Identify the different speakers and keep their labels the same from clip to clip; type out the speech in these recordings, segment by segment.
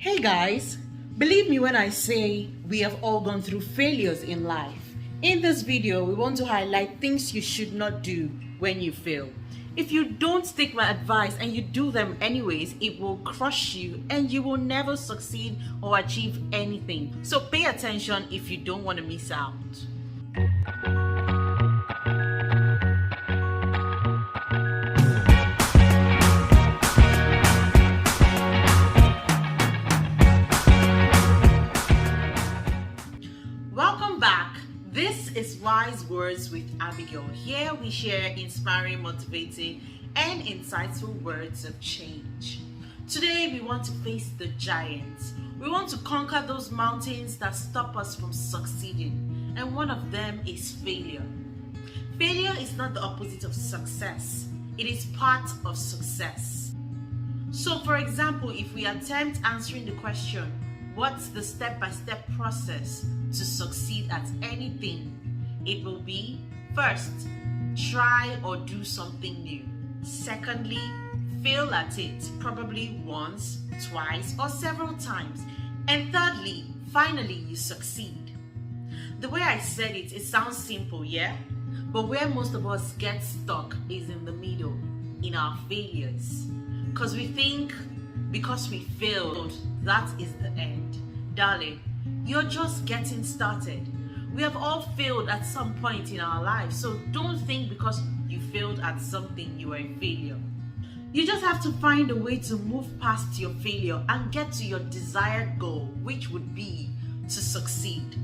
Speaker 1: Hey guys, believe me when I say we have all gone through failures in life. In this video, we want to highlight things you should not do when you fail. If you don't take my advice and you do them anyways, it will crush you and you will never succeed or achieve anything. So pay attention if you don't want to miss out. Welcome back. This is Wise Words with Abigail. Here we share inspiring, motivating, and insightful words of change. Today we want to face the giants. We want to conquer those mountains that stop us from succeeding. And one of them is failure. Failure is not the opposite of success. It is part of success. So for example, if we attempt answering the question, what's the step-by-step process to succeed at anything? It will be, first, try or do something new. Secondly, fail at it, probably once, twice, or several times. And thirdly, finally, you succeed. The way I said it, it sounds simple, yeah? But where most of us get stuck is in the middle, in our failures. Because we think because we failed, that is the end. Darling, you're just getting started. We have all failed at some point in our lives, so don't think because you failed at something you are a failure. You just have to find a way to move past your failure and get to your desired goal, which would be to succeed.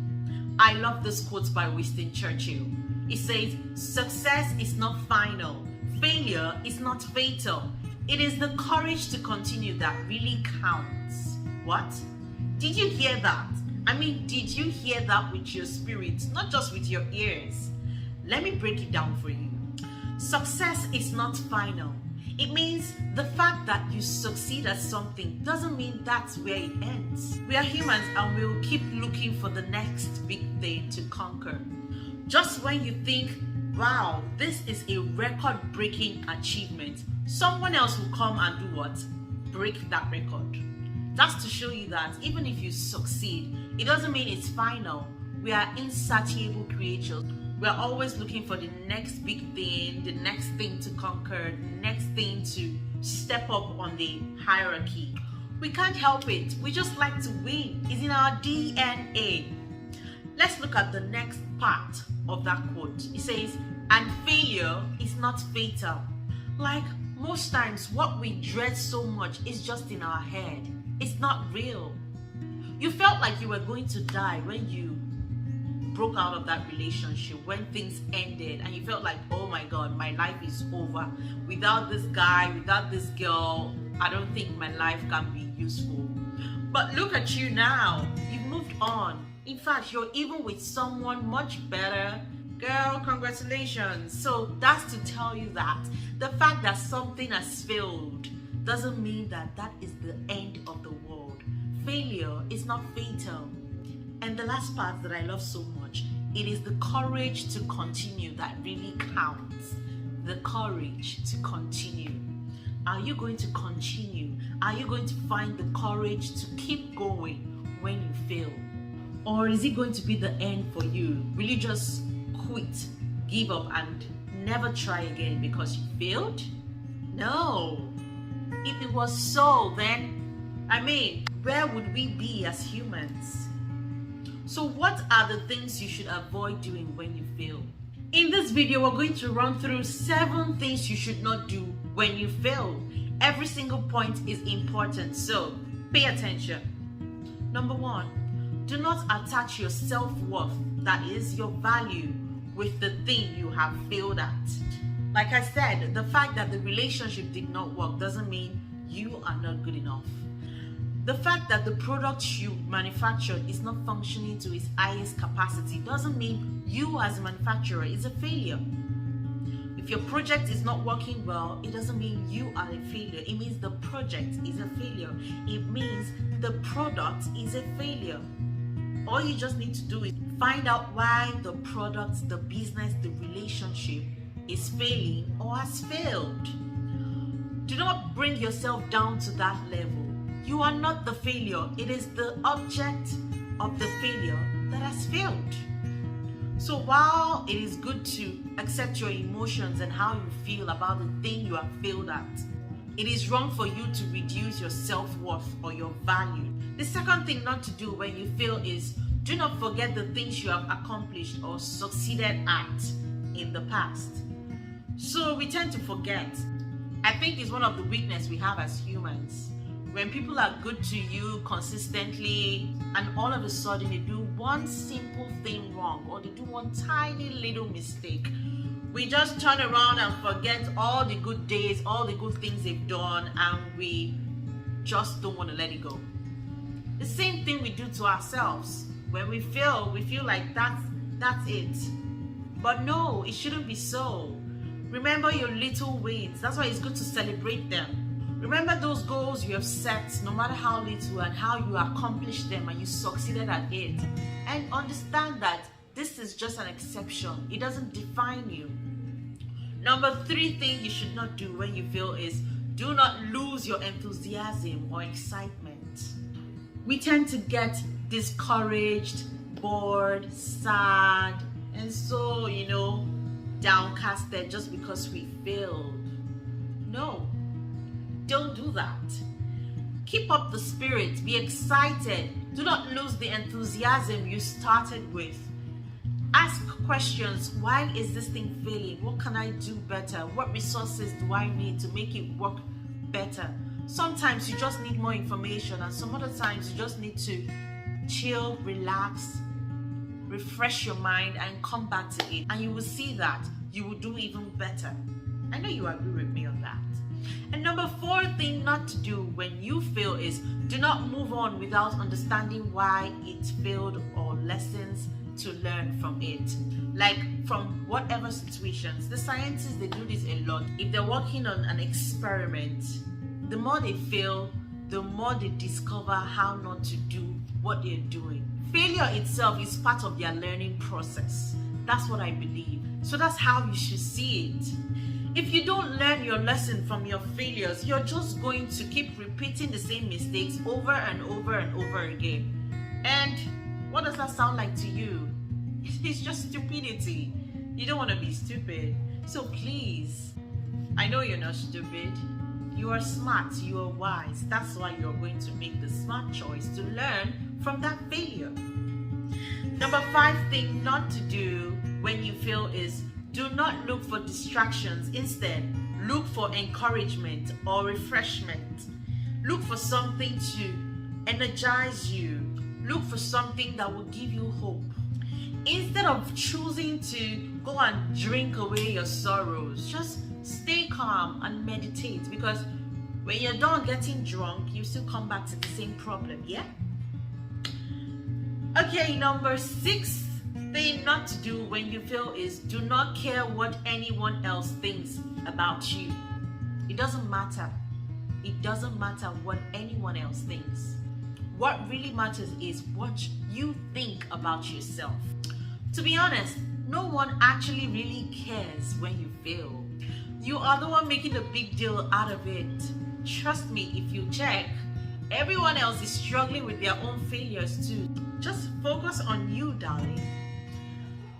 Speaker 1: I love this quote by Winston Churchill. It says, "Success is not final. Failure is not fatal. It is the courage to continue that really counts." What? Did you hear that? Did you hear that with your spirit, not just with your ears? Let me break it down for you. Success is not final. It means the fact that you succeed at something doesn't mean that's where it ends. We are humans and we'll keep looking for the next big thing to conquer. Just when you think, wow, this is a record-breaking achievement, someone else will come and do what? Break that record. That's to show you that even if you succeed, it doesn't mean it's final. We are insatiable creatures. We are always looking for the next big thing, the next thing to conquer, the next thing to step up on the hierarchy. We can't help it. We just like to win. It's in our DNA. Let's look at the next part of that quote. It says, "And failure is not fatal." Like most times, what we dread so much is just in our head. It's not real. You felt like you were going to die when you broke out of that relationship, when things ended, and you felt like, oh my God, my life is over. Without this guy, without this girl, I don't think my life can be useful. But look at you now. You've moved on. In fact, you're even with someone much better. Girl, congratulations. So that's to tell you that the fact that something has failed doesn't mean that that is the end of the world. Failure is not fatal. And the last part that I love so much, it is the courage to continue that really counts. The courage to continue. Are you going to continue? Are you going to find the courage to keep going when you fail? Or is it going to be the end for you? Will you just quit, give up, and never try again because you failed? No. If it was so, then, where would we be as humans? So what are the things you should avoid doing when you fail? In this video, we're going to run through 7 things you should not do when you fail. Every single point is important, so pay attention. Number 1, do not attach your self-worth, that is your value, with the thing you have failed at. Like I said, the fact that the relationship did not work doesn't mean you are not good enough. The fact that the product you manufactured is not functioning to its highest capacity doesn't mean you as a manufacturer is a failure. If your project is not working well, it doesn't mean you are a failure. It means the project is a failure. It means the product is a failure. All you just need to do is find out why the product, the business, the relationship is failing or has failed. Do not bring yourself down to that level. You are not the failure. It is the object of the failure that has failed. So while it is good to accept your emotions and how you feel about the thing you have failed at, it is wrong for you to reduce your self-worth or your value. The second thing not to do when you fail is do not forget the things you have accomplished or succeeded at in the past. So we tend to forget. I think it's one of the weaknesses we have as humans. When people are good to you consistently and all of a sudden they do one simple thing wrong or they do one tiny little mistake, we just turn around and forget all the good days, all the good things they've done, and we just don't want to let it go. The same thing we do to ourselves. When we fail, we feel like that's it. But no, it shouldn't be so. Remember your little wins. That's why it's good to celebrate them. Remember those goals you have set, no matter how little, and how you accomplished them and you succeeded at it. And understand that this is just an exception. It doesn't define you. Number 3 thing you should not do when you fail is do not lose your enthusiasm or excitement. We tend to get discouraged, bored, sad, and so, downcasted just because we failed. No. Don't do that. Keep up the spirit. Be excited. Do not lose the enthusiasm you started with. Ask questions. Why is this thing failing? What can I do better? What resources do I need to make it work better? Sometimes you just need more information, and some other times you just need to chill, relax, refresh your mind, and come back to it. And you will see that you will do even better. I know you agree with me on that. And number 4 thing not to do when you fail is do not move on without understanding why it failed or lessons to learn from it. Like from whatever situations. The scientists, they do this a lot. If they're working on an experiment, the more they fail, the more they discover how not to do what they're doing. Failure itself is part of their learning process. That's what I believe. So that's how you should see it. If you don't learn your lesson from your failures, you're just going to keep repeating the same mistakes over and over and over again. And what does that sound like to you? It's just stupidity. You don't want to be stupid. So please, I know you're not stupid. You are smart, you are wise. That's why you're going to make the smart choice to learn from that failure. Number 5 thing not to do when you fail is do not look for distractions. Instead, look for encouragement or refreshment. Look for something to energize you. Look for something that will give you hope. Instead of choosing to go and drink away your sorrows, just stay calm and meditate, because when you're done getting drunk, you still come back to the same problem, yeah? Okay, number 6 thing not to do when you fail is do not care what anyone else thinks about you. It doesn't matter. It doesn't matter what anyone else thinks. What really matters is what you think about yourself. To be honest, no one actually really cares when you fail. You are the one making a big deal out of it. Trust me, if you check, everyone else is struggling with their own failures too. Just focus on you, darling.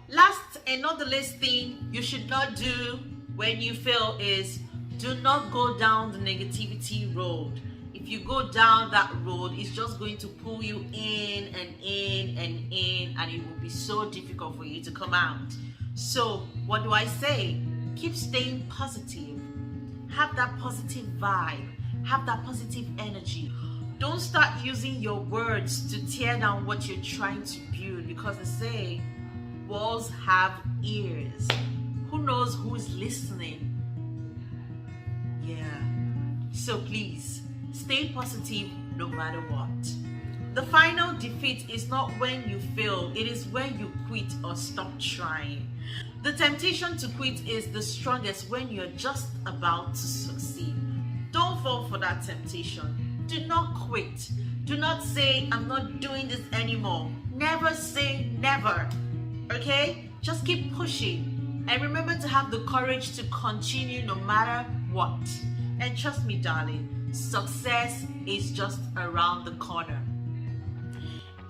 Speaker 1: Last and not the least thing you should not do when you fail is do not go down the negativity road. If you go down that road, it's just going to pull you in and in and in, and it will be so difficult for you to come out. So what do I say? Keep staying positive. Have that positive vibe. Have that positive energy. Don't start using your words to tear down what you're trying to build, because they say walls have ears. Who knows who is listening? Yeah. So please, stay positive no matter what. The final defeat is not when you fail, it is when you quit or stop trying. The temptation to quit is the strongest when you're just about to succeed. Don't fall for that temptation. Do not quit. Do not say, I'm not doing this anymore. Never say never. Okay? Just keep pushing. And remember to have the courage to continue no matter what. And trust me, darling, success is just around the corner.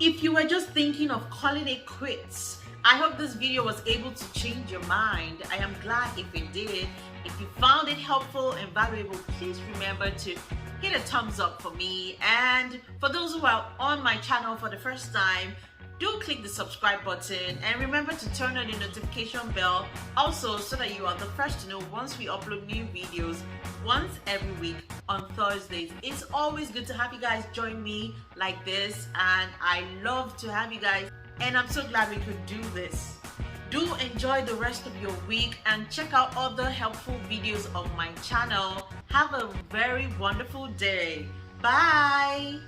Speaker 1: If you were just thinking of calling it quits, I hope this video was able to change your mind. I am glad if it did. If you found it helpful and valuable, please remember to hit a thumbs up for me. And for those who are on my channel for the first time, do click the subscribe button and remember to turn on the notification bell also, so that you are the first to know once we upload new videos once every week on Thursdays. It's always good to have you guys join me like this, and I love to have you guys, and I'm so glad we could do this. Do enjoy the rest of your week and check out other helpful videos on my channel. Have a very wonderful day. Bye.